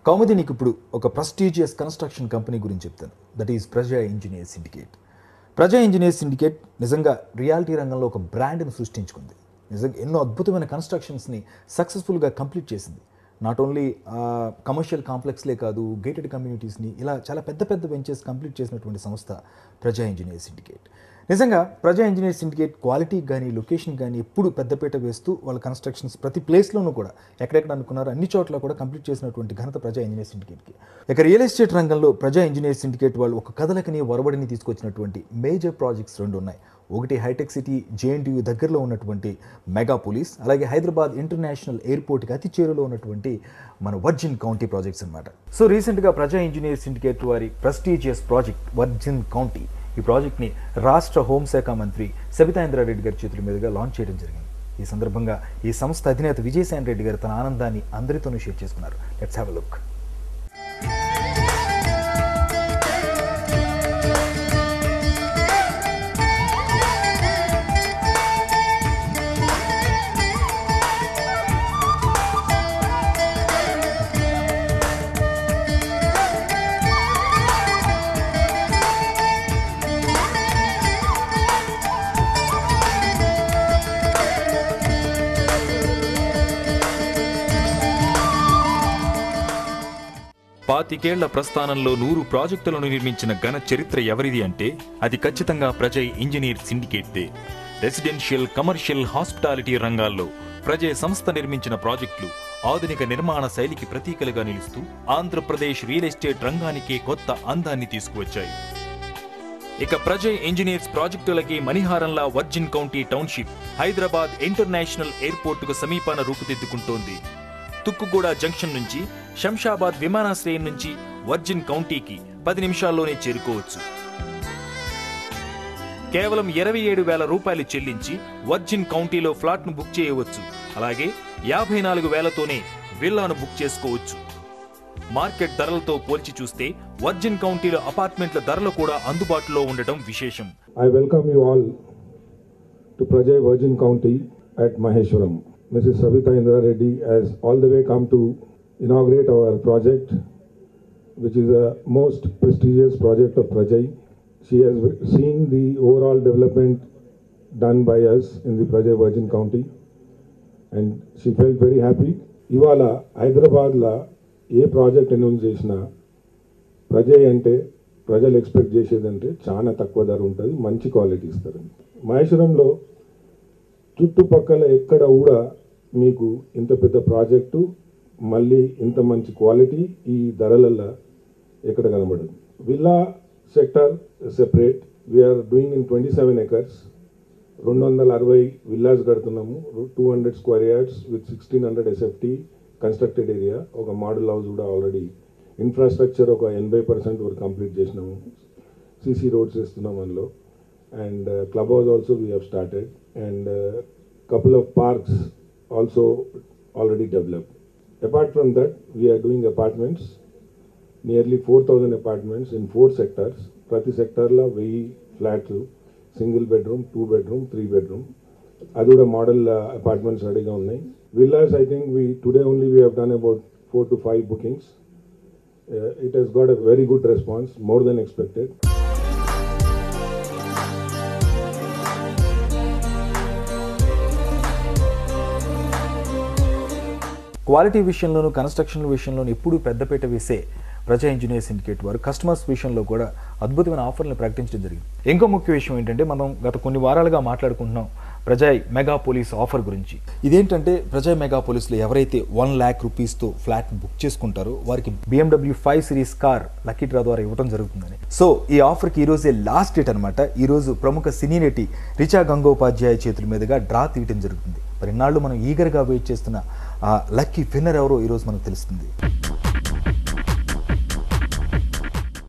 కౌముది నీకు ఇప్పుడు ఒక ప్రెస్టీజియస్ కన్స్ట్రక్షన్ కంపెనీ గురించి చెప్తాను. దట్ ఈజ్ ప్రజా ఇంజనీర్స్ సిండికేట్. ప్రజా ఇంజనీర్స్ సిండికేట్ నిజంగా రియాలిటీ రంగంలో ఒక బ్రాండ్ని సృష్టించుకుంది. నిజంగా ఎన్నో అద్భుతమైన కన్స్ట్రక్షన్స్ని సక్సెస్ఫుల్గా కంప్లీట్ చేసింది. నాట్ ఓన్లీ కమర్షియల్ కాంప్లెక్స్లే కాదు, గేటెడ్ కమ్యూనిటీస్ని ఇలా చాలా పెద్ద పెద్ద వెంచర్స్ కంప్లీట్ చేసినటువంటి సంస్థ ప్రజా ఇంజనీర్స్ సిండికేట్. నిజంగా ప్రజా ఇంజనీర్స్ సిండికేట్ క్వాలిటీ కానీ లొకేషన్ కానీ ఎప్పుడు పెద్దపీట వేస్తూ వాళ్ళ కన్స్ట్రక్షన్స్ ప్రతి ప్లేస్లోనూ కూడా ఎక్కడెక్కడ అనుకున్నారో అన్ని చోట్ల కూడా కంప్లీట్ చేసినటువంటి ఘనత ప్రజా ఇంజనీర్స్ సిండికేట్కి. ఇక రియల్ ఎస్టేట్ రంగంలో ప్రజా ఇంజనీర్స్ సిండికేట్ వాళ్ళు ఒక కథలకని ఒరవడిని తీసుకొచ్చినటువంటి మేజర్ ప్రాజెక్ట్స్ రెండు ఉన్నాయి. ఒకటి హైటెక్ సిటీ జేఎన్టీయూ దగ్గరలో ఉన్నటువంటి మెగాపోలిస్, అలాగే హైదరాబాద్ ఇంటర్నేషనల్ ఎయిర్పోర్ట్కి అతి చేరులో ఉన్నటువంటి మన వర్జిన్ కౌంటీ ప్రాజెక్ట్స్ అనమాట. సో రీసెంట్గా ప్రజా ఇంజనీర్స్ సిండికేట్ వారి ప్రెస్టీజియస్ ప్రాజెక్ట్ వర్జిన్ కౌంటీ ఈ ప్రాజెక్ట్ని రాష్ట్ర హోంశాఖ మంత్రి సబితా ఇంద్రారెడ్డి గారి చేతుల మీదుగా లాంచ్ చేయడం జరిగింది. ఈ సందర్భంగా ఈ సంస్థ అధినేత విజయసాయి రెడ్డి గారు తన ఆనందాన్ని అందరితోనూ షేర్ చేసుకున్నారు. Let's have a look. పాతికేళ్ల ప్రస్థానంలో 100 ప్రాజెక్టులను నిర్మించిన ఘన చరిత్ర ఎవరిది అంటే అది ఖచ్చితంగా ప్రజా ఇంజనీర్ సిండికేట్దే. రెసిడెన్షియల్, కమర్షియల్, హాస్పిటాలిటీ రంగాల్లో ప్రజా సంస్థ నిర్మించిన ప్రాజెక్టులు ఆధునిక నిర్మాణ శైలికి ప్రతీకలుగా నిలుస్తూ ఆంధ్రప్రదేశ్ రియల్ ఎస్టేట్ రంగానికి కొత్త అందాన్ని తీసుకువచ్చాయి. ఇక ప్రజా ఇంజనీర్స్ ప్రాజెక్టులకి మణిహారంలా Virgin County township Hyderabad International ఎయిర్పోర్టుకు సమీపాన రూపుదిద్దుకుంటోంది. తుక్కుగూడ జంక్షన్ నుంచి శంషాబాద్ విమానాశ్రయం నుంచి వర్జిన్ కౌంటీకి 10 నిమిషాల్లోనే చేరుకోవచ్చు. కేవలం 27,000 రూపాయలు చెల్లించి వర్జిన్ కౌంటీలో ఫ్లాట్ను బుక్ చేయవచ్చు. అలాగే 54,000తోనే విల్లాను బుక్ చేసుకోవచ్చు. మార్కెట్ ధరలతో పోల్చి చూస్తే వర్జిన్ కౌంటీలో అపార్ట్మెంట్ల ధరలు కూడా అందుబాటులో ఉండటం విశేషం. I welcome you all to Prajay Virgin County at Maheshwaram. Mrs. Sabita Indra Reddy has all the way come to inaugurate our project, which is the most prestigious project of Prajay. She has seen the overall development done by us in the Prajay Virgin County and she felt very happy. Ivala Hyderabad la A project announce చేసినా ప్రజై అంటే ప్రజలు expect చేసేదంటే చాలా తక్కువ ధర ఉంటుంది, మంచి quality ఇస్తారు. మహేశ్వరంలో చుట్టుపక్కల ఎక్కడ కూడా మీకు ఇంత పెద్ద ప్రాజెక్టు మళ్ళీ ఇంత మంచి క్వాలిటీ ఈ ధరలలో ఎక్కడ కనబడదు. Villa sector separate, we are doing in 27 acres, 260 villas కడుతున్నాము, 200 square yards with 1600 SFT constructed area. ఒక మోడల్ హౌస్ కూడా ఆల్రెడీ ఇన్ఫ్రాస్ట్రక్చర్ ఒక 80% వరకు కంప్లీట్ చేసినాము. సిసి రోడ్స్ ఇస్తున్నాం అందులో. And club house also we have started and couple of parks also already developed. Apart from that, we are doing apartments, nearly 4,000 apartments in 4 sectors. Prati sector la 1000 flats, single bedroom, 2 bedroom, 3 bedroom. Aduda model apartments ready ga unnai. Villas, I think today only we have done about 4 to 5 bookings. It has got a very good response, more than expected. Quality విషయంలోనూ construction విషయంలోనూ ఎప్పుడూ పెద్దపీట వేసే ప్రజా engineer syndicate వారు customers విషయంలో కూడా అద్భుతమైన ఆఫర్లను ప్రకటించడం జరిగింది. ఇంకో ముఖ్య విషయం ఏంటంటే మనం గత కొన్ని వారాలుగా మాట్లాడుకుంటున్నాం ప్రజా మెగాపోలిస్ ఆఫర్ గురించి. ఇదేంటంటే ప్రజా మెగాపోలిస్లో ఎవరైతే 1 lakh రూపీస్తో ఫ్లాట్ బుక్ చేసుకుంటారో వారికి BMW 5 Series car lucky draw ద్వారా ఇవ్వడం జరుగుతుందని. సో ఈ ఆఫర్కి ఈరోజే లాస్ట్ డేట్ అనమాట. ఈరోజు ప్రముఖ సినీ నటి రిచా గంగోపాధ్యాయ చేతుల మీదుగా డ్రా తీయడం జరుగుతుంది. మరి ఇన్నాళ్ళు మనం ఈగర్గా వెయిట్ చేస్తున్న లక్కీ విన్నర్ ఎవరో ఈరోజు మనకు తెలుస్తుంది.